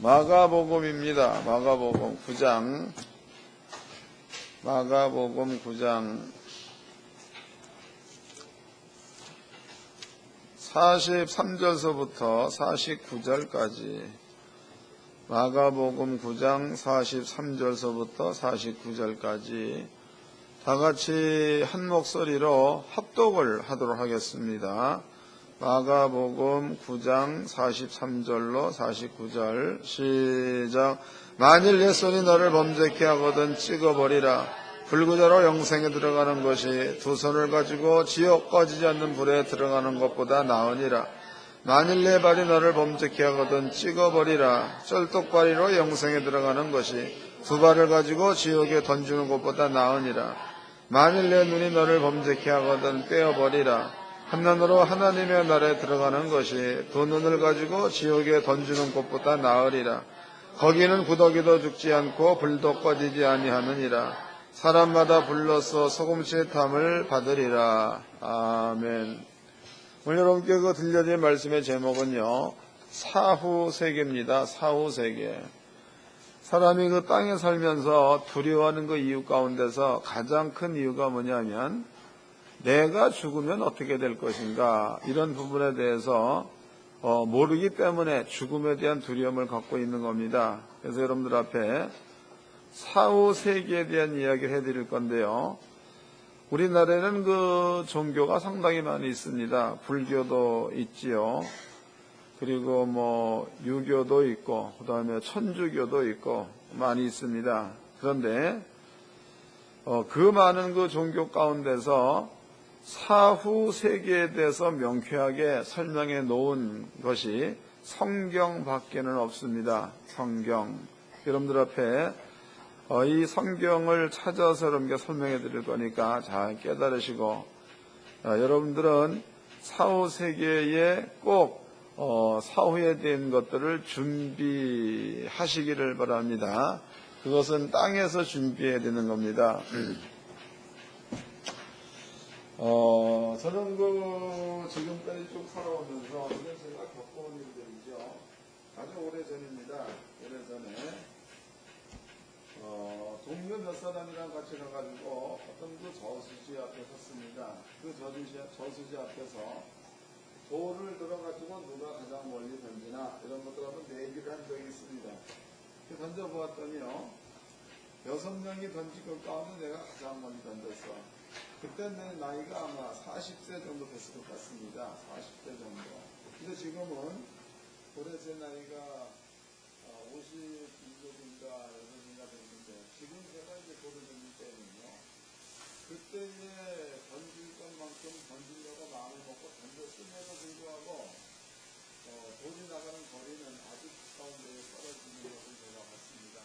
마가복음입니다. 마가복음 9장. 마가복음 9장 43절서부터 49절까지. 마가복음 9장 43절서부터 49절까지 다 같이 한 목소리로 합독을 하도록 하겠습니다. 마가복음 9장 43절로 49절 시작. 만일 내 손이 너를 범죄케 하거든 찍어버리라. 불구자로 영생에 들어가는 것이 두 손을 가지고 지옥 꺼지지 않는 불에 들어가는 것보다 나으니라. 만일 내 발이 너를 범죄케 하거든 찍어버리라. 쩔뚝발이로 영생에 들어가는 것이 두 발을 가지고 지옥에 던지는 것보다 나으니라. 만일 내 눈이 너를 범죄케 하거든 떼어버리라. 한 눈으로 하나님의 나라에 들어가는 것이 두 눈을 가지고 지옥에 던지는 것보다 나으리라. 거기는 구더기도 죽지 않고 불도 꺼지지 아니하느니라. 사람마다 불로써 소금치의 탐을 받으리라. 아멘. 오늘 여러분께 들려드린 말씀의 제목은요, 사후세계입니다. 사후세계. 사람이 그 땅에 살면서 두려워하는 그 이유 가운데서 가장 큰 이유가 뭐냐면, 내가 죽으면 어떻게 될 것인가, 이런 부분에 대해서 모르기 때문에 죽음에 대한 두려움을 갖고 있는 겁니다. 그래서 여러분들 앞에 사후세계에 대한 이야기를 해드릴 건데요, 우리나라에는 그 종교가 상당히 많이 있습니다. 불교도 있지요. 그리고 유교도 있고, 그 다음에 천주교도 있고 많이 있습니다. 그런데 그 많은 그 종교 가운데서 사후 세계에 대해서 명쾌하게 설명해 놓은 것이 성경밖에는 없습니다. 성경. 여러분들 앞에 이 성경을 찾아서 여러분께 설명해 드릴 거니까 잘 깨달으시고, 여러분들은 사후 세계에 꼭 사후에 대한 것들을 준비하시기를 바랍니다. 그것은 땅에서 준비해야 되는 겁니다. 저는 지금까지 쭉 살아오면서 이건 제가 겪어온 일들이죠. 아주 오래전입니다. 오래전에 동료 몇 사람이랑 같이 가가지고 어떤 그 저수지 앞에 섰습니다. 그 저수지 앞에서 돌을 들어가지고 누가 가장 멀리 던지나 이런 것들 한번 내기를 한 적이 있습니다. 던져보았더니요, 6명이 던지고 가운데 내가 가장 멀리 던졌어. 그때 내 나이가 아마 40세 정도 됐을 것 같습니다. 40세 정도. 근데 지금은 올해 제 나이가 56인가 6인가 됐는데, 지금 제가 이제 돌을 던질 때는요, 그때에 던질 것만큼 던지려고 마음을 먹고 던졌음에도 불구하고 돌이 나가는 거리는 아주 가까운 데에 떨어지는 것을 제가 봤습니다.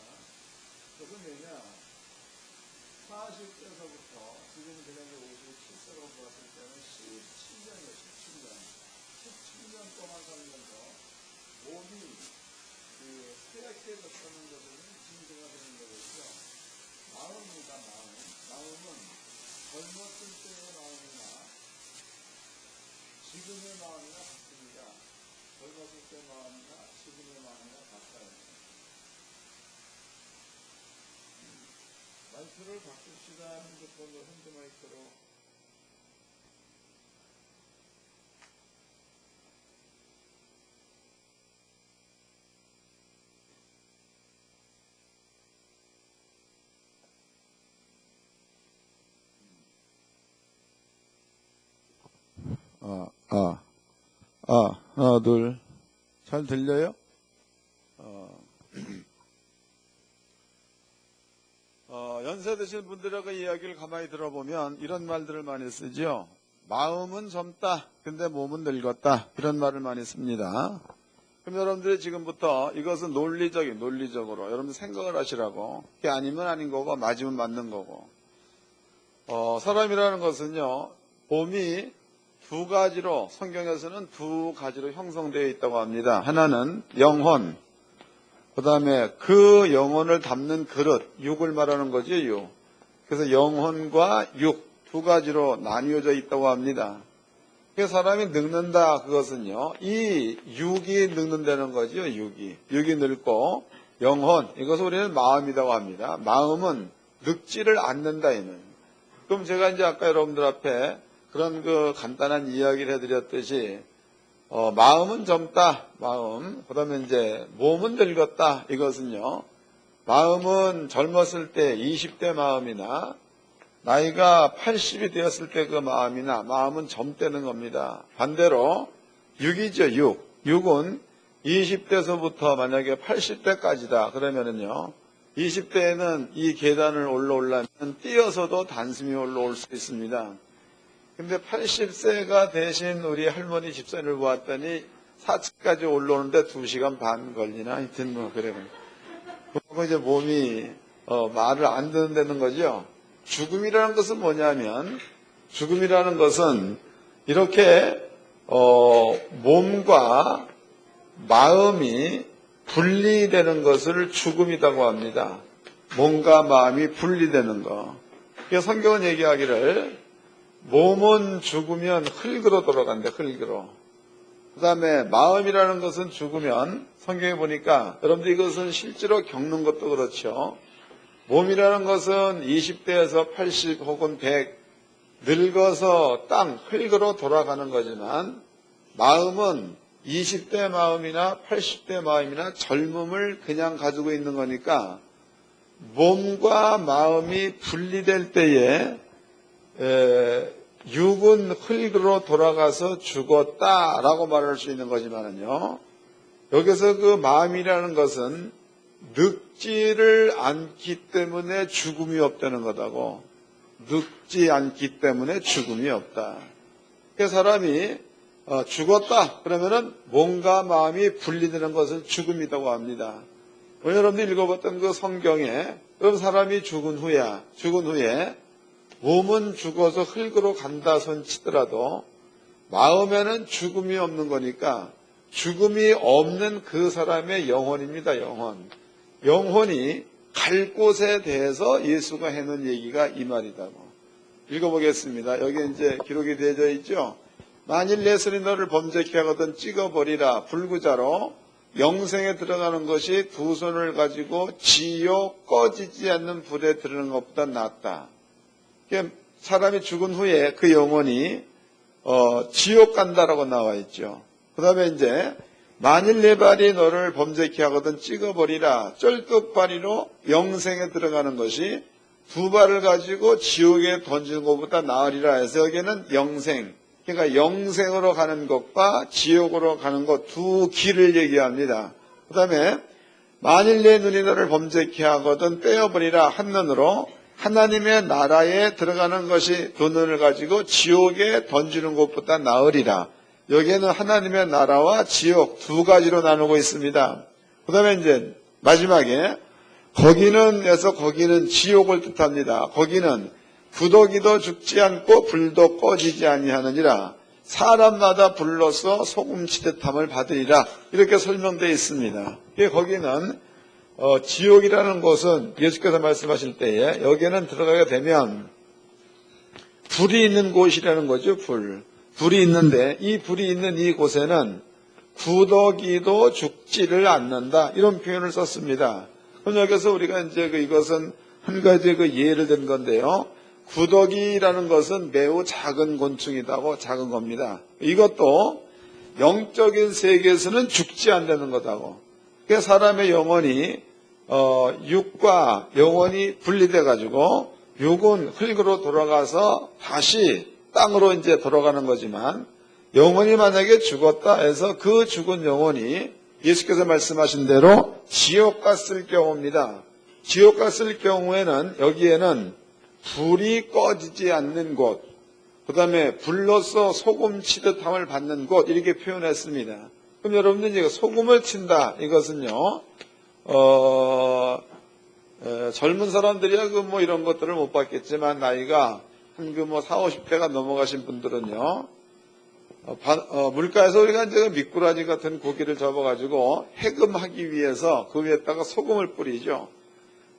그것은 왜냐, 40세서부터 지금 제가 57세로 보았을 때는 17년이에요. 17년 동안 살면서 몸이 쇠약해졌다는 것은 증거가 되는 거겠죠. 마음입니다. 마음은 젊었을 때의 마음이나 지금의 마음이나 같습니다. 젊었을 때 마음이나 지금의 마음이나 같아요. 마이크를 바꿉시다. 핸드폰으로 핸드 마이크로. 하나, 둘. 잘 들려요? 연세 드신 분들하고 이야기를 가만히 들어보면 이런 말들을 많이 쓰죠. 마음은 젊다, 근데 몸은 늙었다. 이런 말을 많이 씁니다. 그럼 여러분들이 지금부터 이것은 논리적으로 여러분들 생각을 하시라고. 그게 아니면 아닌 거고, 맞으면 맞는 거고. 사람이라는 것은요, 몸이 두 가지로, 성경에서는 두 가지로 형성되어 있다고 합니다. 하나는 영혼, 그 다음에 그 영혼을 담는 그릇, 육을 말하는 거죠, 육. 그래서 영혼과 육, 두 가지로 나뉘어져 있다고 합니다. 그 사람이 늙는다. 그것은요, 이 육이 늙는다는 거죠. 육이 늙고 영혼, 이것을 우리는 마음이라고 합니다. 마음은 늙지를 않는다. 이는. 그럼 제가 이제 아까 여러분들 앞에 그런 그 간단한 이야기를 해드렸듯이 마음은 젊다. 마음. 그다음에 이제 몸은 늙었다. 이것은요, 마음은 젊었을 때 20대 마음이나 나이가 80이 되었을 때 그 마음이나 마음은 젊다는 겁니다. 반대로 육이죠. 육은 20대서부터 만약에 80대까지다. 그러면은요, 20대에는 이 계단을 올라오려면 뛰어서도 단숨이 올라올 수 있습니다. 근데 80세가 되신 우리 할머니 집사님을 보았더니 4층까지 올라오는데 2시간 반 걸리나? 하여튼 뭐 그래요. 그리고 이제 몸이 말을 안 듣는다는 거죠. 죽음이라는 것은 뭐냐면, 죽음이라는 것은 이렇게 몸과 마음이 분리되는 것을 죽음이라고 합니다. 몸과 마음이 분리되는 거. 그래서 성경은 얘기하기를 몸은 죽으면 흙으로 돌아간대. 흙으로. 그 다음에 마음이라는 것은 죽으면, 성경에 보니까 여러분들 이것은 실제로 겪는 것도 그렇죠. 몸이라는 것은 20대에서 80 혹은 100 늙어서 땅, 흙으로 돌아가는 거지만, 마음은 20대 마음이나 80대 마음이나 젊음을 그냥 가지고 있는 거니까 몸과 마음이 분리될 때에 육은 흙으로 돌아가서 죽었다라고 말할 수 있는 거지만요, 여기서 그 마음이라는 것은 늙지를 않기 때문에 죽음이 없다는 거다고. 늙지 않기 때문에 죽음이 없다. 그 사람이 죽었다 그러면은 몸과 마음이 분리되는 것을 죽음이라고 합니다. 오늘 여러분들이 읽어봤던 그 성경에 그런 사람이 죽은 후에 몸은 죽어서 흙으로 간다 손치더라도 마음에는 죽음이 없는 거니까 죽음이 없는 그 사람의 영혼입니다. 영혼이 갈 곳에 대해서 예수가 해놓은 얘기가 이 말이다고. 읽어보겠습니다. 여기 이제 기록이 되어져 있죠. 만일 내 손이 너를 범죄케 하거든 찍어버리라. 불구자로 영생에 들어가는 것이 두 손을 가지고 지옥 꺼지지 않는 불에 들어가는 것보다 낫다. 사람이 죽은 후에 그 영혼이 지옥 간다라고 나와 있죠. 그 다음에 이제 만일 내 발이 너를 범죄케 하거든 찍어버리라. 쩔뚝발이로 영생에 들어가는 것이 두 발을 가지고 지옥에 던지는 것보다 나으리라 해서 여기는 영생, 그러니까 영생으로 가는 것과 지옥으로 가는 것 두 길을 얘기합니다. 그 다음에 만일 내 눈이 너를 범죄케 하거든 떼어버리라. 한 눈으로 하나님의 나라에 들어가는 것이 두 눈을 가지고 지옥에 던지는 것보다 나으리라. 여기에는 하나님의 나라와 지옥 두 가지로 나누고 있습니다. 그 다음에 이제 마지막에 거기는 지옥을 뜻합니다. 거기는 구더기도 죽지 않고 불도 꺼지지 아니하느니라. 사람마다 불로서 소금치듯함을 받으리라. 이렇게 설명되어 있습니다. 거기는 지옥이라는 곳은 예수께서 말씀하실 때에 여기에는 들어가게 되면 불이 있는 곳이라는 거죠. 불이 있는데 이 불이 있는 이 곳에는 구더기도 죽지를 않는다. 이런 표현을 썼습니다. 그럼 여기서 우리가 이제 이것은 한 가지 예를 든 건데요. 구더기라는 것은 매우 작은 곤충이다고, 작은 겁니다. 이것도 영적인 세계에서는 죽지 않는 거다고. 그러니까 사람의 영혼이 육과 영혼이 분리돼 가지고 육은 흙으로 돌아가서 다시 땅으로 이제 돌아가는 거지만, 영혼이 만약에 죽었다 해서 그 죽은 영혼이 예수께서 말씀하신 대로 지옥 갔을 경우입니다. 지옥 갔을 경우에는 여기에는 불이 꺼지지 않는 곳, 그 다음에 불로서 소금 치듯함을 받는 곳, 이렇게 표현했습니다. 그럼 여러분들 이제 소금을 친다, 이것은요, 젊은 사람들이야 뭐 이런 것들을 못 받겠지만 나이가 한 40, 50대가 넘어가신 분들은요, 물가에서 우리가 이제 미꾸라지 같은 고기를 잡아가지고 해금하기 위해서 그 위에다가 소금을 뿌리죠.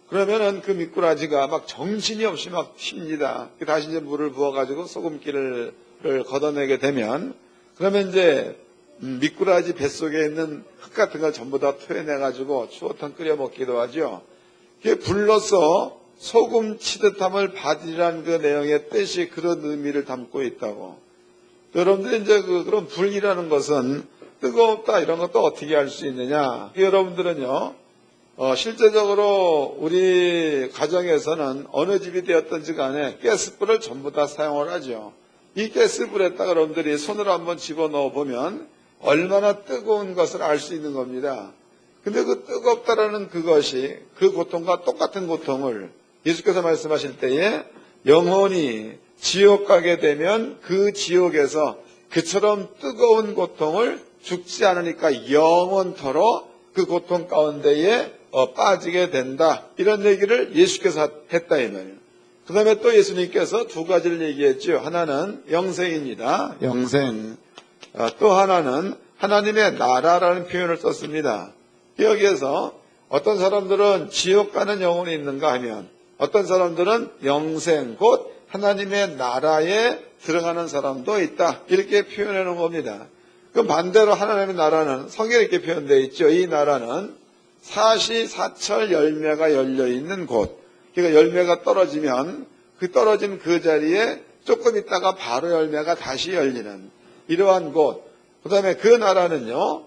그러면은 그 미꾸라지가 막 정신이 없이 막 튑니다. 다시 이제 물을 부어가지고 소금기를 불을 걷어내게 되면 그러면 이제 미꾸라지 뱃속에 있는 흙 같은 걸 전부 다 토해내가지고 추어탕 끓여 먹기도 하죠. 그게 불로서 소금 치듯함을 받으리란 그 내용의 뜻이 그런 의미를 담고 있다고. 여러분들이 이제 그런 불이라는 것은 뜨겁다 이런 것도 어떻게 알 수 있느냐. 여러분들은요, 실제적으로 우리 가정에서는 어느 집이 되었든지 간에 가스불을 전부 다 사용을 하죠. 이 가스불에다가 여러분들이 손으로 한번 집어넣어 보면 얼마나 뜨거운 것을 알 수 있는 겁니다. 근데 그 뜨겁다라는 그것이 그 고통과 똑같은 고통을 예수께서 말씀하실 때에 영혼이 지옥 가게 되면 그 지옥에서 그처럼 뜨거운 고통을 죽지 않으니까 영원토록 그 고통 가운데에 빠지게 된다. 이런 얘기를 예수께서 했다 이 말이에요. 그 다음에 또 예수님께서 두 가지를 얘기했죠. 하나는 영생입니다. 영생. 또 하나는 하나님의 나라라는 표현을 썼습니다. 여기에서 어떤 사람들은 지옥 가는 영혼이 있는가 하면 어떤 사람들은 영생, 곧 하나님의 나라에 들어가는 사람도 있다. 이렇게 표현해 놓은 겁니다. 그럼 반대로 하나님의 나라는 성경에 이렇게 표현되어 있죠. 이 나라는 사시사철 열매가 열려있는 곳. 그러니까 열매가 떨어지면 그 떨어진 그 자리에 조금 있다가 바로 열매가 다시 열리는 이러한 곳. 그 다음에 그 나라는요,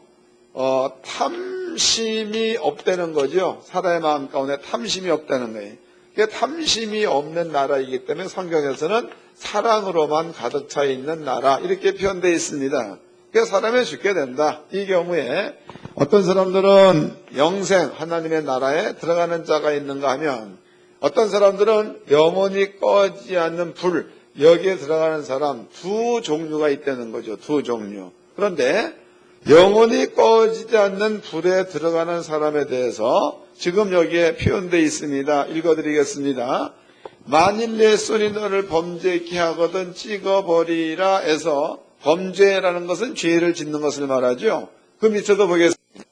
탐심이 없다는 거죠. 사람의 마음 가운데 탐심이 없다는 거예요. 그러니까 탐심이 없는 나라이기 때문에 성경에서는 사랑으로만 가득 차 있는 나라 이렇게 표현되어 있습니다. 그래서 사람이 죽게 된다. 이 경우에 어떤 사람들은 영생 하나님의 나라에 들어가는 자가 있는가 하면 어떤 사람들은 영원히 꺼지지 않는 불 여기에 들어가는 사람 두 종류가 있다는 거죠. 두 종류. 그런데 영원히 꺼지지 않는 불에 들어가는 사람에 대해서 지금 여기에 표현되어 있습니다. 읽어드리겠습니다. 만일 내 손이 너를 범죄케 하거든 찍어버리라 해서 범죄라는 것은 죄를 짓는 것을 말하죠. 그 밑에도 보겠습니다.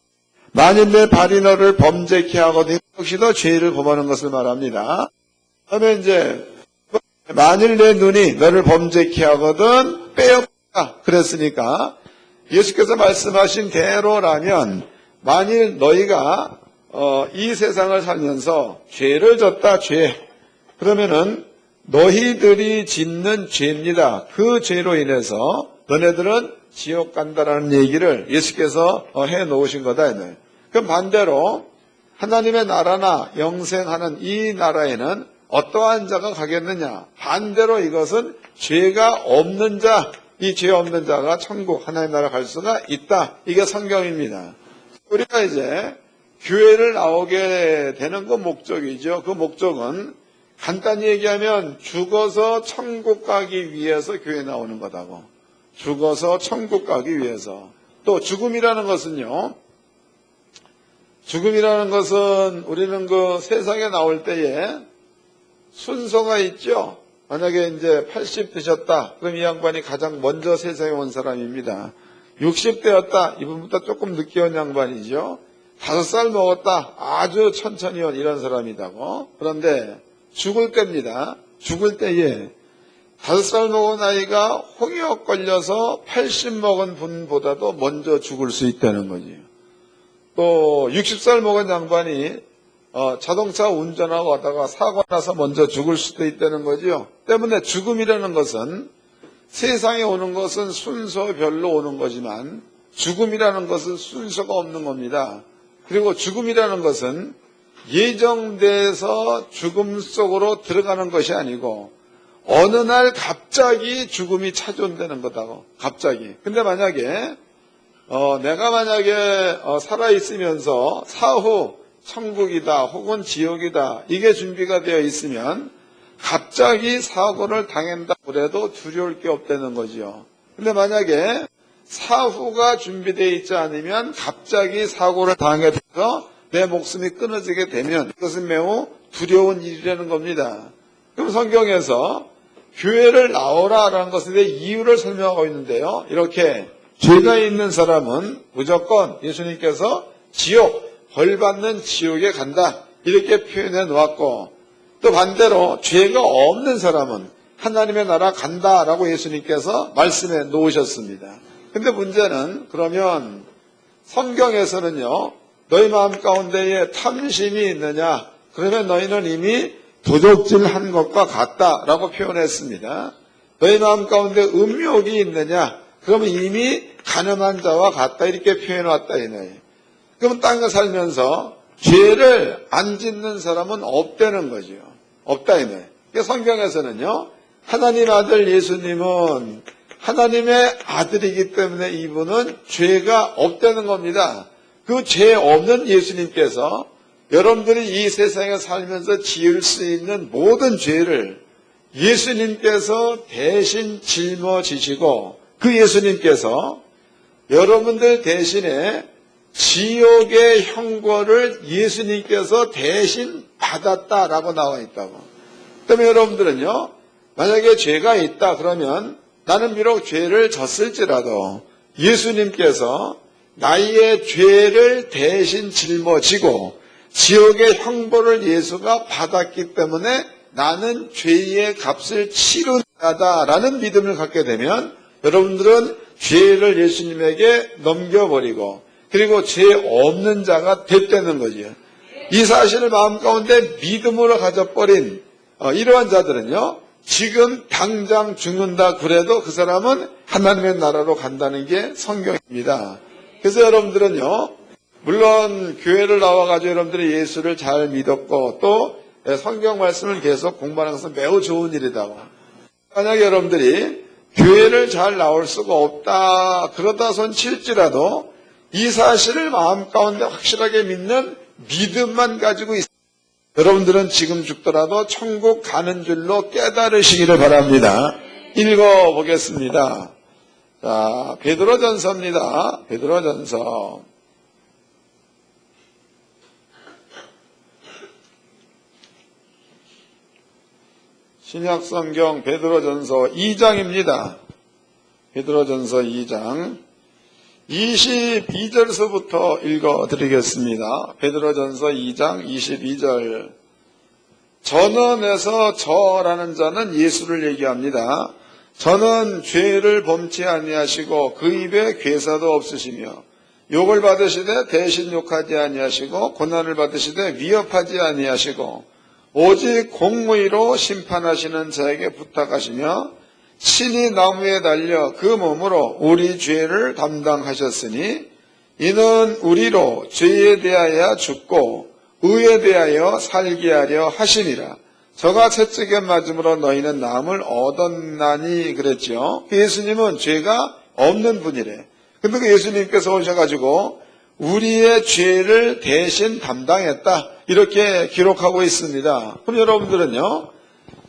만일 내 발이 너를 범죄케 하거든 역시도 죄를 범하는 것을 말합니다. 그러면 이제 만일 내 눈이 너를 범죄케 하거든 빼앗다 그랬으니까 예수께서 말씀하신 대로라면 만일 너희가 이 세상을 살면서 죄를 졌다 죄 그러면은 너희들이 짓는 죄입니다. 그 죄로 인해서 너네들은 지옥 간다라는 얘기를 예수께서 해놓으신 거다. 그럼 반대로 하나님의 나라나 영생하는 이 나라에는 어떠한 자가 가겠느냐? 반대로 이것은 죄가 없는 자, 이 죄 없는 자가 천국 하나님 나라 갈 수가 있다. 이게 성경입니다. 우리가 이제 교회를 나오게 되는 그 목적이죠. 그 목적은 간단히 얘기하면 죽어서 천국 가기 위해서 교회 나오는 거다고. 죽어서 천국 가기 위해서. 또 죽음이라는 것은요. 죽음이라는 것은 우리는 그 세상에 나올 때에 순서가 있죠. 만약에 이제 80 되셨다. 그럼 이 양반이 가장 먼저 세상에 온 사람입니다. 60대였다. 이분보다 조금 늦게 온 양반이죠. 5살 먹었다. 아주 천천히 온 이런 사람이다고. 그런데 죽을 때입니다. 죽을 때에 5살 먹은 아이가 홍역 걸려서 80 먹은 분보다도 먼저 죽을 수 있다는 거지. 또 60살 먹은 양반이 자동차 운전하고 가다가 사고 나서 먼저 죽을 수도 있다는 거죠. 때문에 죽음이라는 것은 세상에 오는 것은 순서별로 오는 거지만 죽음이라는 것은 순서가 없는 겁니다. 그리고 죽음이라는 것은 예정돼서 죽음 속으로 들어가는 것이 아니고 어느 날 갑자기 죽음이 찾아온다는 거다고. 갑자기. 근데 만약에 내가 만약에 살아있으면서 사후 천국이다 혹은 지옥이다 이게 준비가 되어 있으면 갑자기 사고를 당한다 그래도 두려울 게 없다는 거죠. 근데 만약에 사후가 준비되어 있지 않으면 갑자기 사고를 당하게 돼서 내 목숨이 끊어지게 되면 이것은 매우 두려운 일이라는 겁니다. 그럼 성경에서 교회를 나오라라는 것에 대해 이유를 설명하고 있는데요. 이렇게 죄가 있는 사람은 무조건 예수님께서 지옥, 벌 받는 지옥에 간다. 이렇게 표현해 놓았고 또 반대로 죄가 없는 사람은 하나님의 나라 간다라고 예수님께서 말씀해 놓으셨습니다. 근데 문제는 그러면 성경에서는요, 너희 마음 가운데에 탐심이 있느냐? 그러면 너희는 이미 도적질한 것과 같다라고 표현했습니다. 너희 마음 가운데 음욕이 있느냐? 그러면 이미 가늠한 자와 같다 이렇게 표현해왔다 이거예요. 그러면 땅에 살면서 죄를 안 짓는 사람은 없다는 거죠. 없다 이거예요. 성경에서는요, 하나님 아들 예수님은 하나님의 아들이기 때문에 이분은 죄가 없다는 겁니다. 그 죄 없는 예수님께서 여러분들이 이 세상에 살면서 지을 수 있는 모든 죄를 예수님께서 대신 짊어지시고 그 예수님께서 여러분들 대신에 지옥의 형벌을 예수님께서 대신 받았다라고 나와 있다고. 그러면 여러분들은요, 만약에 죄가 있다 그러면 나는 비록 죄를 졌을지라도 예수님께서 나의 죄를 대신 짊어지고 지옥의 형벌을 예수가 받았기 때문에 나는 죄의 값을 치른다라는 믿음을 갖게 되면 여러분들은 죄를 예수님에게 넘겨버리고 그리고 죄 없는 자가 됐다는 거지요. 이 사실을 마음 가운데 믿음으로 가져버린 이러한 자들은요, 지금 당장 죽는다 그래도 그 사람은 하나님의 나라로 간다는 게 성경입니다. 그래서 여러분들은요, 물론 교회를 나와가지고 여러분들이 예수를 잘 믿었고 또 성경 말씀을 계속 공부하는 것은 매우 좋은 일이다고. 만약에 여러분들이 교회를 잘 나올 수가 없다 그러다 손 칠지라도 이 사실을 마음 가운데 확실하게 믿는 믿음만 가지고 있습니다. 여러분들은 지금 죽더라도 천국 가는 줄로 깨달으시기를 바랍니다. 읽어보겠습니다. 자, 베드로전서입니다. 베드로전서. 신약성경 베드로전서 2장입니다. 베드로전서 2장 22절서부터 읽어드리겠습니다. 베드로전서 2장 22절. 전언에서 저라는 자는 예수를 얘기합니다. 저는 죄를 범치 아니하시고 그 입에 괴사도 없으시며 욕을 받으시되 대신 욕하지 아니하시고 고난을 받으시되 위협하지 아니하시고 오직 공의로 심판하시는 자에게 부탁하시며 친히 나무에 달려 그 몸으로 우리 죄를 담당하셨으니 이는 우리로 죄에 대하여 죽고 의에 대하여 살게 하려 하심이라. 저가 채찍에 맞음으로 너희는 남을 얻었나니 그랬죠. 예수님은 죄가 없는 분이래. 근데 그 예수님께서 오셔가지고 우리의 죄를 대신 담당했다 이렇게 기록하고 있습니다. 그럼 여러분들은요,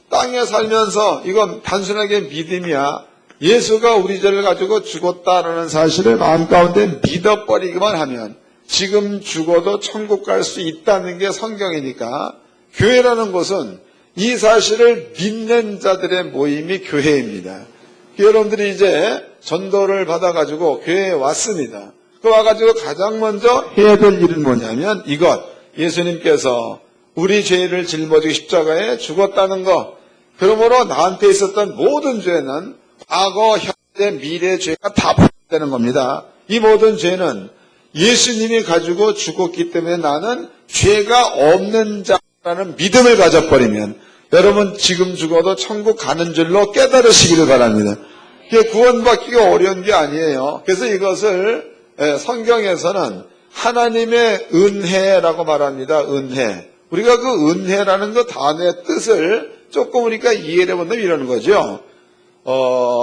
땅에 살면서 이건 단순하게 믿음이야. 예수가 우리 죄를 가지고 죽었다라는 사실을 마음 가운데 믿어버리기만 하면 지금 죽어도 천국 갈 수 있다는 게 성경이니까 교회라는 곳은 이 사실을 믿는 자들의 모임이 교회입니다. 여러분들이 이제 전도를 받아가지고 교회에 왔습니다. 그 와가지고 가장 먼저 해야 될 일은 뭐냐면 이것, 예수님께서 우리 죄를 짊어지고 십자가에 죽었다는 것, 그러므로 나한테 있었던 모든 죄는 과거, 현재, 미래 죄가 다 포함되는 겁니다. 이 모든 죄는 예수님이 가지고 죽었기 때문에 나는 죄가 없는 자라는 믿음을 가져버리면 여러분 지금 죽어도 천국 가는 줄로 깨달으시기를 바랍니다. 이게 구원받기가 어려운 게 아니에요. 그래서 이것을 성경에서는 하나님의 은혜라고 말합니다. 은혜. 우리가 그 은혜라는 그 단어의 뜻을 조금 우리가 이해를 해본다면 이러는 거죠.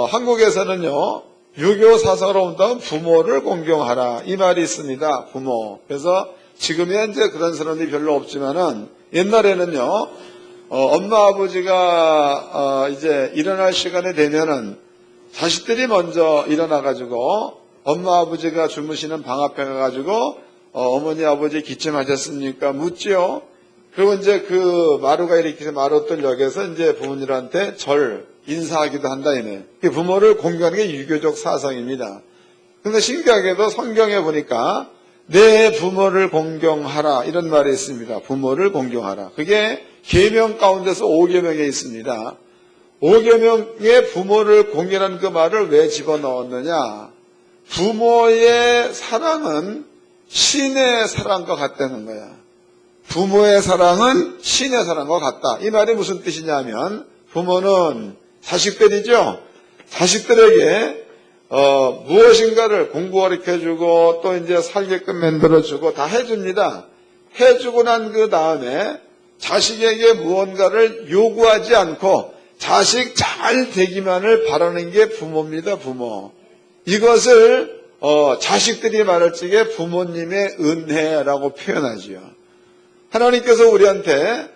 한국에서는요, 유교 사상으로 온다면 부모를 공경하라 이 말이 있습니다. 부모. 그래서 지금은 현재 그런 사람들이 별로 없지만은 옛날에는요, 엄마 아버지가 이제 일어날 시간이 되면은 자식들이 먼저 일어나가지고 엄마 아버지가 주무시는 방 앞에 가가지고 어머니 아버지 기침하셨습니까? 묻지요. 그리고 이제 그 마루가 이렇게 해서 마루뜰역에서 이제 부모님한테 인사하기도 한다 이네. 부모를 공경하는 게 유교적 사상입니다. 근데 신기하게도 성경에 보니까 내 부모를 공경하라 이런 말이 있습니다. 부모를 공경하라. 그게 계명 가운데서 5계명에 있습니다. 오계명의 부모를 공경하는 그 말을 왜 집어넣었느냐? 부모의 사랑은 신의 사랑과 같다는 거야. 부모의 사랑은 신의 사랑과 같다. 이 말이 무슨 뜻이냐면 부모는 자식들이죠. 자식들에게 무엇인가를 공부 가르쳐주고 또 이제 살게끔 만들어주고 다 해줍니다. 해주고 난 그 다음에 자식에게 무언가를 요구하지 않고 자식 잘 되기만을 바라는 게 부모입니다. 부모. 이것을 자식들이 말할 적에 부모님의 은혜라고 표현하지요. 하나님께서 우리한테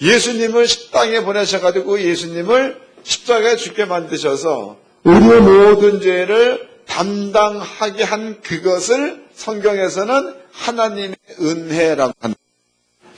예수님을 십땅에 보내셔가지고 예수님을 십자가에 죽게 만드셔서 우리의 모든 죄를 담당하게 한 그것을 성경에서는 하나님의 은혜라고 한다.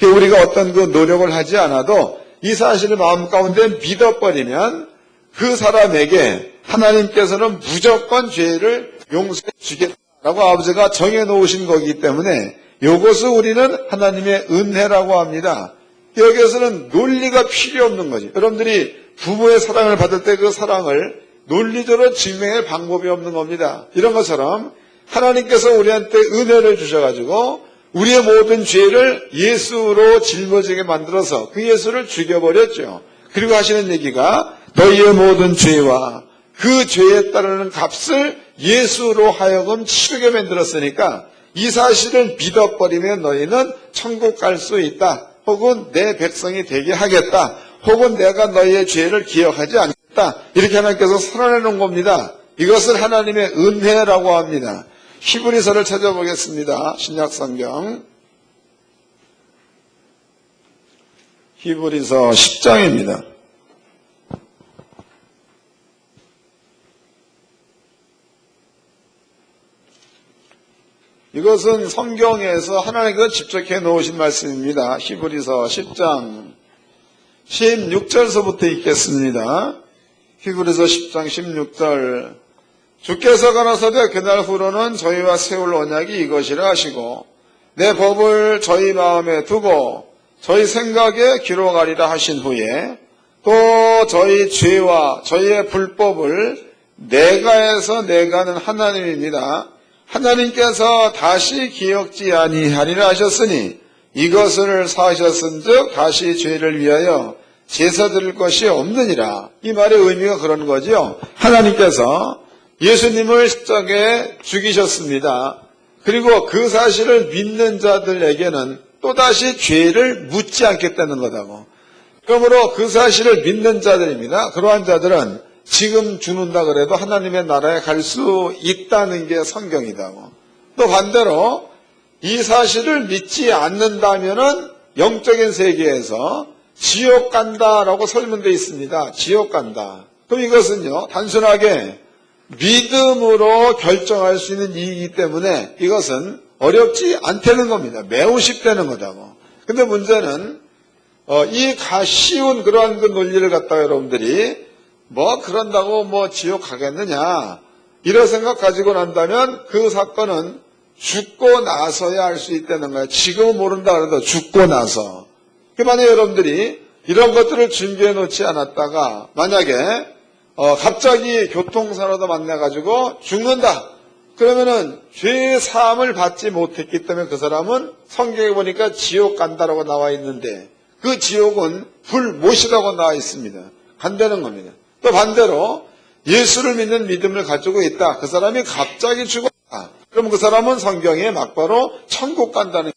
우리가 어떤 그 노력을 하지 않아도 이 사실을 마음 가운데 믿어버리면 그 사람에게 하나님께서는 무조건 죄를 용서해 주겠다라고 아버지가 정해놓으신 거기 때문에 이것을 우리는 하나님의 은혜라고 합니다. 여기에서는 논리가 필요 없는 거지. 여러분들이 부모의 사랑을 받을 때 그 사랑을 논리적으로 증명할 방법이 없는 겁니다. 이런 것처럼 하나님께서 우리한테 은혜를 주셔가지고 우리의 모든 죄를 예수로 짊어지게 만들어서 그 예수를 죽여버렸죠. 그리고 하시는 얘기가 너희의 모든 죄와 그 죄에 따르는 값을 예수로 하여금 치르게 만들었으니까 이 사실을 믿어버리면 너희는 천국 갈 수 있다. 혹은 내 백성이 되게 하겠다. 혹은 내가 너희의 죄를 기억하지 않겠다. 이렇게 하나님께서 선언해 놓은 겁니다. 이것을 하나님의 은혜라고 합니다. 히브리서를 찾아보겠습니다. 신약성경 히브리서 10장입니다. 이것은 성경에서 하나님께서 직접 해놓으신 말씀입니다. 히브리서 10장 16절서부터 읽겠습니다. 히브리서 10장 16절 주께서 가라사대 그날 후로는 저희와 세울 언약이 이것이라 하시고 내 법을 저희 마음에 두고 저희 생각에 기록하리라 하신 후에 또 저희 죄와 저희의 불법을 내가 해서 내가는 하나님입니다. 하나님께서 다시 기억지 아니하리라 하셨으니 이것을 사하셨은즉 다시 죄를 위하여 제사 드릴 것이 없느니라. 이 말의 의미가 그런 거죠. 하나님께서 예수님을 십자가에 죽이셨습니다. 그리고 그 사실을 믿는 자들에게는 또다시 죄를 묻지 않겠다는 거다고. 그러므로 그 사실을 믿는 자들입니다. 그러한 자들은 지금 죽는다 그래도 하나님의 나라에 갈 수 있다는 게 성경이다고. 또 반대로 이 사실을 믿지 않는다면은 영적인 세계에서 지옥 간다라고 설명되어 있습니다. 지옥 간다. 그럼 이것은요, 단순하게 믿음으로 결정할 수 있는 일이기 때문에 이것은 어렵지 않다는 겁니다. 매우 쉽다는 거다고. 근데 문제는 이 쉬운 그러한 그 논리를 갖다가 여러분들이 그런다고 지옥 가겠느냐 이런 생각 가지고 난다면 그 사건은 죽고 나서야 알 수 있다는 거예요. 지금은 모른다 그래도 죽고 나서. 만약에 여러분들이 이런 것들을 준비해 놓지 않았다가 만약에 갑자기 교통사고도 만나가지고 죽는다. 그러면은 죄 사함을 받지 못했기 때문에 그 사람은 성경에 보니까 지옥 간다라고 나와 있는데 그 지옥은 불못이라고 나와 있습니다. 간다는 겁니다. 또 반대로 예수를 믿는 믿음을 가지고 있다. 그 사람이 갑자기 죽었다. 그럼 그 사람은 성경에 막바로 천국 간다는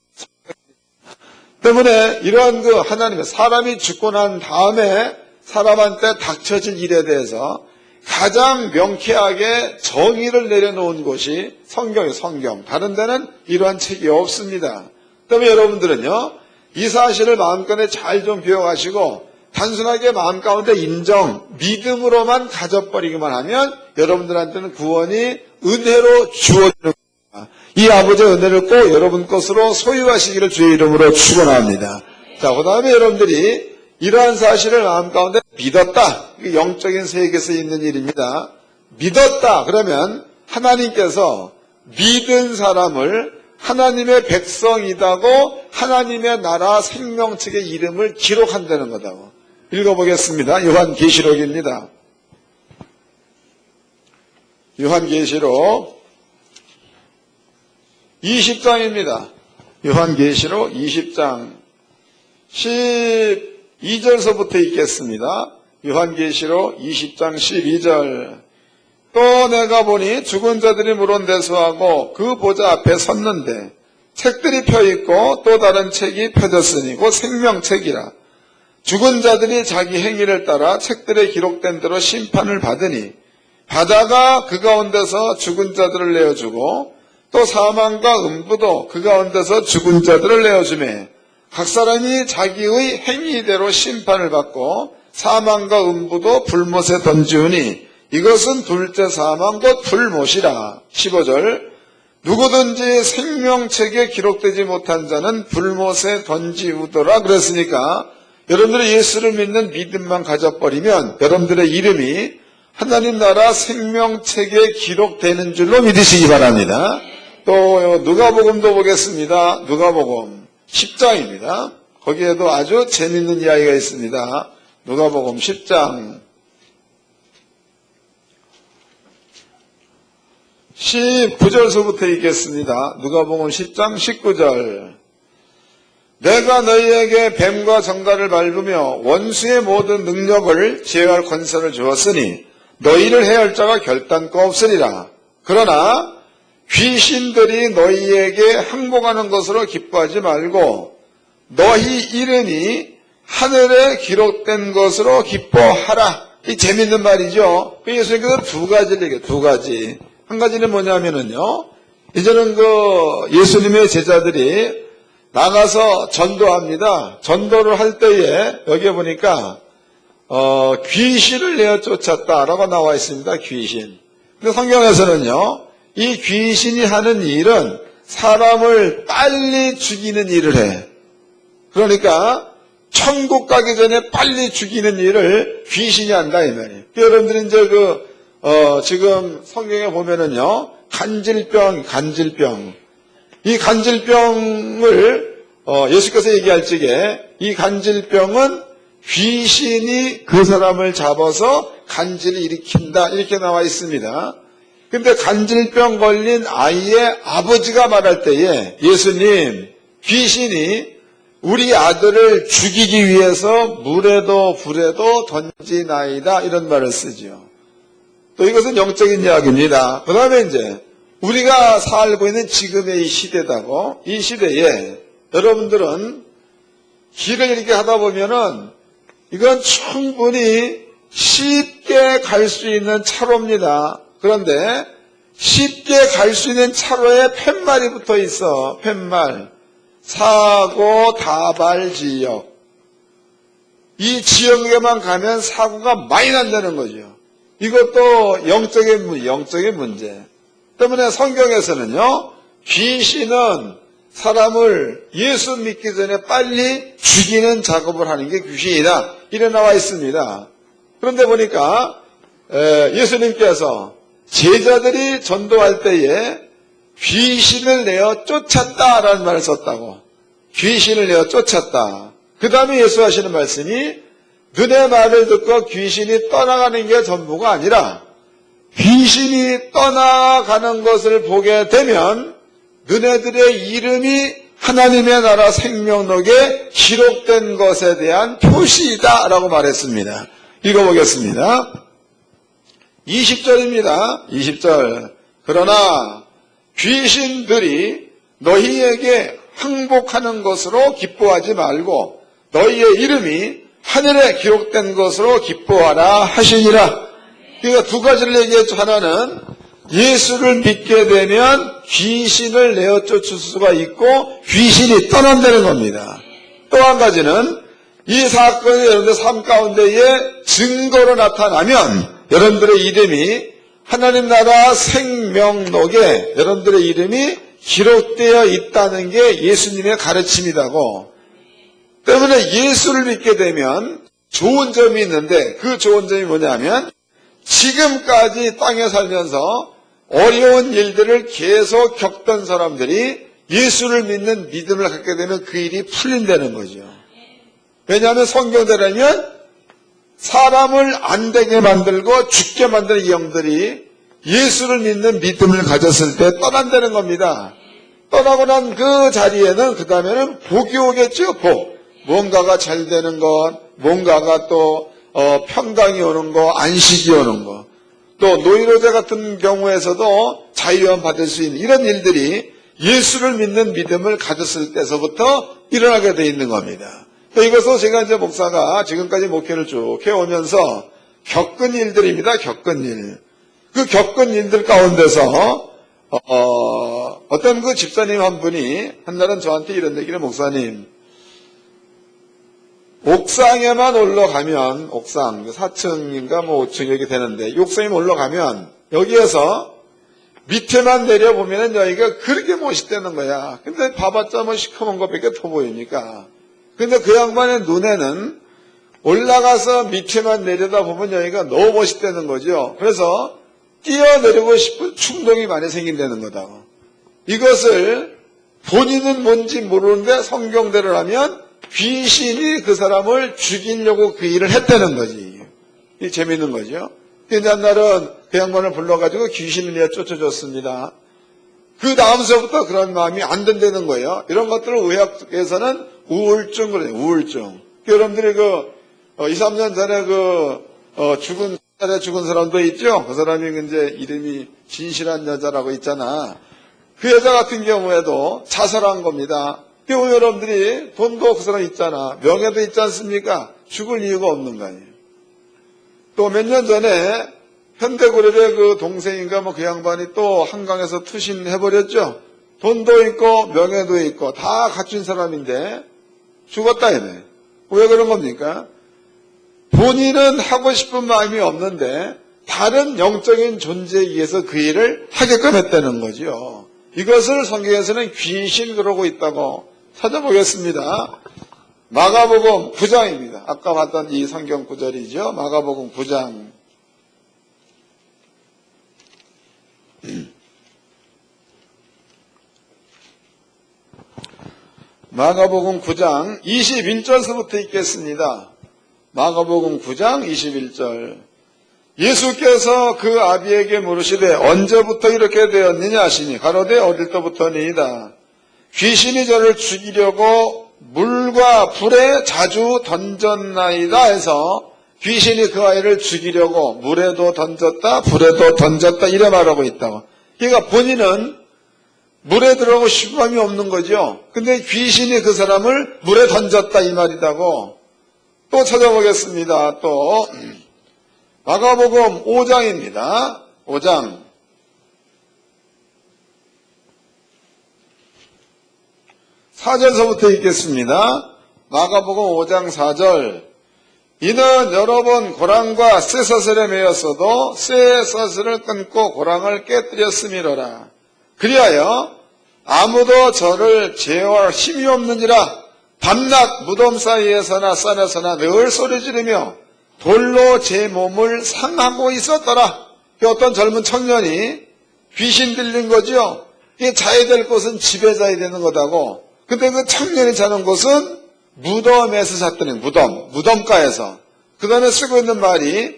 때문에 이러한 그 하나님의 사람이 죽고 난 다음에 사람한테 닥쳐질 일에 대해서 가장 명쾌하게 정의를 내려놓은 곳이 성경이에요. 성경. 다른 데는 이러한 책이 없습니다. 때문에 여러분들은요, 이 사실을 마음가운데 잘 좀 배워가시고 단순하게 마음 가운데 인정, 믿음으로만 가져버리기만 하면 여러분들한테는 구원이 은혜로 주어지는 겁니다. 이 아버지의 은혜를 꼭 여러분 것으로 소유하시기를 주의 이름으로 축원합니다. 자, 그 다음에 여러분들이 이러한 사실을 마음 가운데 믿었다. 이게 영적인 세계에서 있는 일입니다. 믿었다. 그러면 하나님께서 믿은 사람을 하나님의 백성이다고 하나님의 나라 생명책의 이름을 기록한다는 거다고. 읽어보겠습니다. 요한계시록입니다. 요한계시록 20장입니다. 요한계시록 20장 12절서부터 읽겠습니다. 요한계시록 20장 12절. 또 내가 보니 죽은 자들이 물온대수하고 그 보좌 앞에 섰는데 책들이 펴있고 또 다른 책이 펴졌으니 곧 생명책이라. 죽은 자들이 자기 행위를 따라 책들에 기록된 대로 심판을 받으니 바다가 그 가운데서 죽은 자들을 내어주고 또 사망과 음부도 그 가운데서 죽은 자들을 내어주매 각 사람이 자기의 행위대로 심판을 받고 사망과 음부도 불못에 던지우니 이것은 둘째 사망 곧 불못이라. 15절. 누구든지 생명책에 기록되지 못한 자는 불못에 던지우더라. 그랬으니까 여러분들이 예수를 믿는 믿음만 가져버리면 여러분들의 이름이 하나님 나라 생명책에 기록되는 줄로 믿으시기 바랍니다. 또 누가복음도 보겠습니다. 누가복음 10장입니다. 거기에도 아주 재밌는 이야기가 있습니다. 누가복음 10장 19절서부터 읽겠습니다. 누가복음 10장 19절. 내가 너희에게 뱀과 정갈을 밟으며 원수의 모든 능력을 제어할 권세를 주었으니 너희를 해할 자가 결단코 없으리라. 그러나 귀신들이 너희에게 항복하는 것으로 기뻐하지 말고 너희 이름이 하늘에 기록된 것으로 기뻐하라. 이 재밌는 말이죠. 예수님께서 두 가지를 얘기해요. 두 가지. 한 가지는 뭐냐면은요, 이제는 예수님의 제자들이 나가서 전도합니다. 전도를 할 때에 여기에 보니까 귀신을 내어 쫓았다라고 나와 있습니다. 귀신. 근데 성경에서는요, 이 귀신이 하는 일은 사람을 빨리 죽이는 일을 해. 그러니까 천국 가기 전에 빨리 죽이는 일을 귀신이 한다 이 말이에요. 여러분들이 이제 지금 성경에 보면은요, 간질병. 이 간질병을 예수께서 얘기할 적에 이 간질병은 귀신이 그 사람을 잡아서 간질을 일으킨다 이렇게 나와 있습니다. 근데 간질병 걸린 아이의 아버지가 말할 때에 예수님, 귀신이 우리 아들을 죽이기 위해서 물에도 불에도 던지나이다 이런 말을 쓰죠. 또 이것은 영적인 이야기입니다. 그 다음에 이제 우리가 살고 있는 지금의 이 시대다고, 이 시대에 여러분들은 길을 이렇게 하다 보면은 이건 충분히 쉽게 갈 수 있는 차로입니다. 그런데 쉽게 갈 수 있는 차로에 팻말이 붙어 있어. 팻말. 사고 다발 지역. 이 지역에만 가면 사고가 많이 난다는 거죠. 이것도 영적인 문제. 때문에 성경에서는요, 귀신은 사람을 예수 믿기 전에 빨리 죽이는 작업을 하는 게 귀신이다. 이래 나와 있습니다. 그런데 보니까 예수님께서 제자들이 전도할 때에 귀신을 내어 쫓았다라는 말을 썼다고. 귀신을 내어 쫓았다. 그 다음에 예수 하시는 말씀이 너네 말을 듣고 귀신이 떠나가는 게 전부가 아니라 귀신이 떠나가는 것을 보게 되면 너네들의 이름이 하나님의 나라 생명록에 기록된 것에 대한 표시이다 라고 말했습니다. 읽어보겠습니다. 20절입니다. 20절. 그러나 귀신들이 너희에게 항복하는 것으로 기뻐하지 말고 너희의 이름이 하늘에 기록된 것으로 기뻐하라 하시니라. 그러니까 두 가지를 얘기했죠. 하나는 예수를 믿게 되면 귀신을 내어 쫓을 수가 있고 귀신이 떠난다는 겁니다. 또 한 가지는 이 사건이 여러분들 삶 가운데에 증거로 나타나면 여러분들의 이름이 하나님 나라 생명록에 여러분들의 이름이 기록되어 있다는 게 예수님의 가르침이라고. 때문에 예수를 믿게 되면 좋은 점이 있는데 그 좋은 점이 뭐냐면 지금까지 땅에 살면서 어려운 일들을 계속 겪던 사람들이 예수를 믿는 믿음을 갖게 되면 그 일이 풀린다는 거죠. 왜냐하면 성경대로면 사람을 안 되게 만들고 죽게 만드는 이 영들이 예수를 믿는 믿음을 가졌을 때 떠난다는 겁니다. 떠나고 난 그 자리에는 그 다음에는 복이 오겠죠. 복. 뭔가가 잘 되는 것, 뭔가가 또 평강이 오는 거, 안식이 오는 거, 또 노이로제 같은 경우에서도 자유함 받을 수 있는 이런 일들이 예수를 믿는 믿음을 가졌을 때서부터 일어나게 돼 있는 겁니다. 이것도 제가 이제 목사가 지금까지 목회를 쭉 해오면서 겪은 일들입니다. 겪은 일. 그 겪은 일들 가운데서 어떤 그 집사님 한 분이 한날은 저한테 이런 얘기를, 목사님, 옥상에만 올라가면, 옥상 4층인가 뭐 5층 여기 되는데 옥상에 올라가면 여기에서 밑에만 내려보면 여기가 그렇게 멋있다는 거야. 근데 봐봤자 뭐 시커먼 것밖에 더 보이니까. 근데 그 양반의 눈에는 올라가서 밑에만 내려다보면 여기가 너무 멋있다는 거죠. 그래서 뛰어내리고 싶은 충동이 많이 생긴다는 거다. 이것을 본인은 뭔지 모르는데 성경대로라면 귀신이 그 사람을 죽이려고 그 일을 했다는 거지. 이게 재밌는 거죠. 근데 한 날은 그 양반을 불러가지고 귀신을 내어 쫓아줬습니다. 그 다음서부터 그런 마음이 안 든다는 거예요. 이런 것들을 의학에서는 우울증 그래요. 우울증. 여러분들이 2, 3년 전에 죽은 사람도 있죠. 그 사람이 이제 이름이 진실한 여자라고 있잖아. 그 여자 같은 경우에도 자살한 겁니다. 그리고 여러분들이 돈도 그 사람 있잖아. 명예도 있지 않습니까? 죽을 이유가 없는 거 아니에요. 또 몇 년 전에 현대그룹의 그 동생인가 뭐 그 양반이 또 한강에서 투신해버렸죠. 돈도 있고 명예도 있고 다 갖춘 사람인데 죽었다 이래. 왜 그런 겁니까? 본인은 하고 싶은 마음이 없는데 다른 영적인 존재에 의해서 그 일을 하게끔 했다는 거죠. 이것을 성경에서는 귀신 그러고 있다고 찾아보겠습니다. 마가복음 9장입니다. 아까 봤던 이 성경 구절이죠. 마가복음 9장. 마가복음 9장 21절서부터 읽겠습니다. 마가복음 9장 21절. 예수께서 그 아비에게 물으시되 언제부터 이렇게 되었느냐 하시니 가로되 어릴 때부터니이다. 귀신이 저를 죽이려고 물과 불에 자주 던졌나이다 해서 귀신이 그 아이를 죽이려고 물에도 던졌다 불에도 던졌다 이래 말하고 있다고. 그러니까 본인은 물에 들어가고 싶은 마음이 없는 거죠. 근데 귀신이 그 사람을 물에 던졌다 이 말이다고. 또 찾아보겠습니다. 또 마가복음 5장입니다. 5장 4절서부터 읽겠습니다. 마가복음 5장 4절. 이는 여러 번 고랑과 쇠사슬에 매였어도 쇠사슬을 끊고 고랑을 깨뜨렸음이로라. 그리하여 아무도 저를 제어할 힘이 없느니라. 밤낮 무덤 사이에서나 산에서나 늘 소리 지르며 돌로 제 몸을 상하고 있었더라. 어떤 젊은 청년이 귀신 들린 거죠. 이게 자야 될 곳은 집에 자야 되는 거다고. 근데 그 청년이 자는 곳은 무덤에서 잤더니 무덤가에서. 그 다음에 쓰고 있는 말이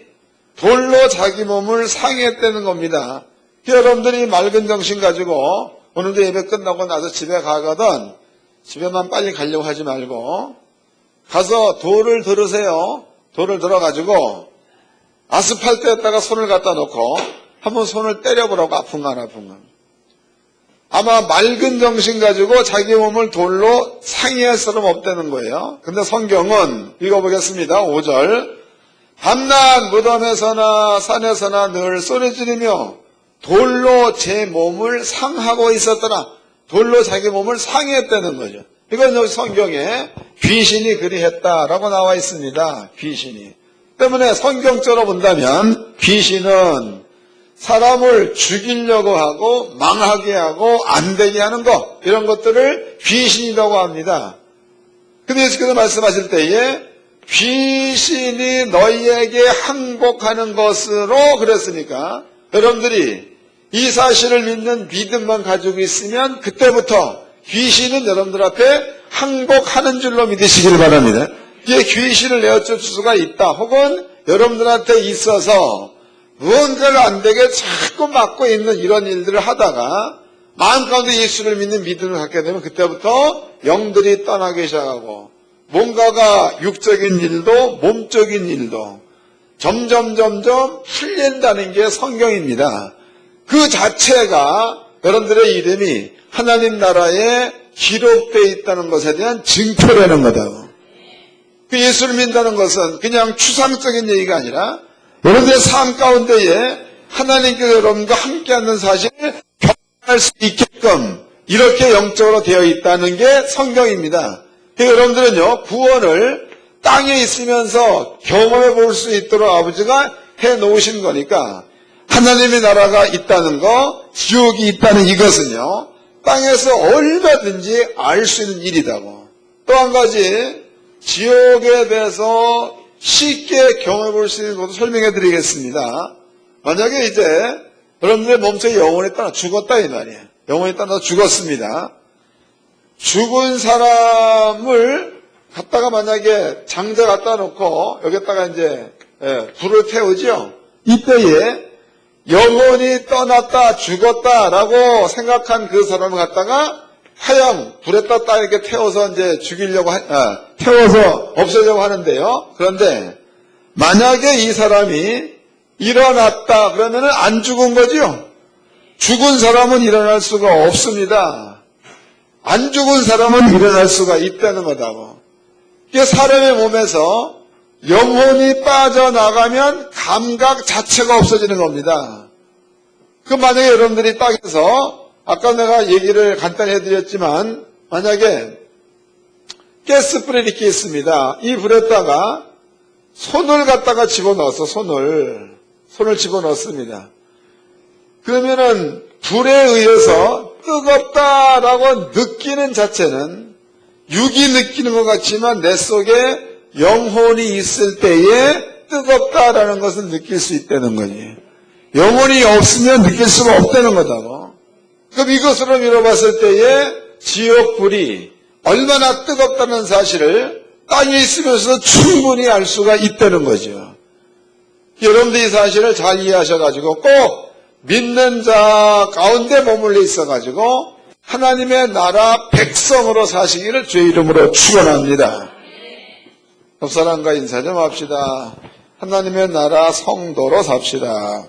돌로 자기 몸을 상했다는 겁니다. 여러분들이 맑은 정신 가지고 오늘도 예배 끝나고 나서 집에 가거든 집에만 빨리 가려고 하지 말고 가서 돌을 들으세요. 돌을 들어가지고 아스팔트에다가 손을 갖다 놓고 한번 손을 때려보라고. 아픈가 안 아픈가. 아마 맑은 정신 가지고 자기 몸을 돌로 상해할 사람 없다는 거예요. 근데 성경은 읽어보겠습니다. 5절. 밤낮 무덤에서나 산에서나 늘 소리 지르며 돌로 제 몸을 상하고 있었더라. 돌로 자기 몸을 상했다는 거죠. 이건 여기 성경에 귀신이 그리했다라고 나와 있습니다. 귀신이. 때문에 성경적으로 본다면 귀신은 사람을 죽이려고 하고 망하게 하고 안 되게 하는 것, 이런 것들을 귀신이라고 합니다. 근데 예수께서 말씀하실 때에 귀신이 너희에게 항복하는 것으로 그랬으니까 여러분들이 이 사실을 믿는 믿음만 가지고 있으면 그때부터 귀신은 여러분들 앞에 항복하는 줄로 믿으시길 바랍니다. 이게 귀신을 내어줄 수가 있다. 혹은 여러분들한테 있어서 무언가를 안 되게 자꾸 막고 있는 이런 일들을 하다가 마음 가운데 예수를 믿는 믿음을 갖게 되면 그때부터 영들이 떠나기 시작하고 뭔가가 육적인 일도 몸적인 일도 점점 풀린다는 게 성경입니다. 그 자체가 여러분들의 이름이 하나님 나라에 기록되어 있다는 것에 대한 증표라는 거다. 그 예수를 믿는다는 것은 그냥 추상적인 얘기가 아니라 여러분들의 삶 가운데에 하나님께서 여러분과 함께하는 사실을 경험할 수 있게끔 이렇게 영적으로 되어 있다는 게 성경입니다. 여러분들은요, 구원을 땅에 있으면서 경험해 볼 수 있도록 아버지가 해 놓으신 거니까 하나님의 나라가 있다는 거, 지옥이 있다는 이것은요, 땅에서 얼마든지 알 수 있는 일이다고. 또 한 가지, 지옥에 대해서 쉽게 경험해 볼 수 있는 것도 설명해 드리겠습니다. 만약에 이제 여러분들의 몸속에 영혼이 떠나 죽었다 이 말이에요. 영혼이 떠나서 죽었습니다. 죽은 사람을 갖다가 만약에 장자 갖다 놓고 여기다가 이제 불을 태우죠. 이때에 영혼이 떠났다 죽었다라고 생각한 그 사람을 갖다가 하양 불에다 딱 이렇게 태워서 이제 죽이려고 태워서 없애려고 하는데요. 그런데 만약에 이 사람이 일어났다 그러면은 안 죽은 거죠. 죽은 사람은 일어날 수가 없습니다. 안 죽은 사람은 일어날 수가 있다는 거다고. 이게 사람의 몸에서 영혼이 빠져나가면 감각 자체가 없어지는 겁니다. 그 만약에 여러분들이 땅에서 아까 내가 얘기를 간단히 해드렸지만 만약에 가스불이 이렇게 있습니다. 이 불에다가 손을 갖다가 집어넣어서 손을 집어넣습니다. 그러면은 불에 의해서 뜨겁다라고 느끼는 자체는 육이 느끼는 것 같지만 내 속에 영혼이 있을 때에 뜨겁다라는 것을 느낄 수 있다는 거지. 영혼이 없으면 느낄 수가 없다는 거다고. 그럼 이것으로 미뤄봤을 때에 지옥불이 얼마나 뜨겁다는 사실을 땅에 있으면서 충분히 알 수가 있다는 거죠. 여러분들이 이 사실을 잘 이해하셔가지고 꼭 믿는 자 가운데 머물러 있어가지고 하나님의 나라 백성으로 사시기를 주의 이름으로 축원합니다. 옆 사람과 인사 좀 합시다. 하나님의 나라 성도로 삽시다.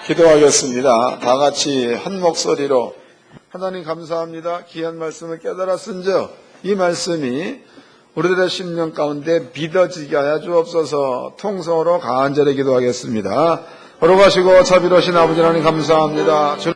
기도하겠습니다. 다 같이 한 목소리로 하나님 감사합니다. 귀한 말씀을 깨달았은즉 이 말씀이 우리들의 심령 가운데 믿어지게 하여 주옵소서. 통성으로 간절히 기도하겠습니다. 걸어가시고 자비로우신 아버지 하나님 감사합니다.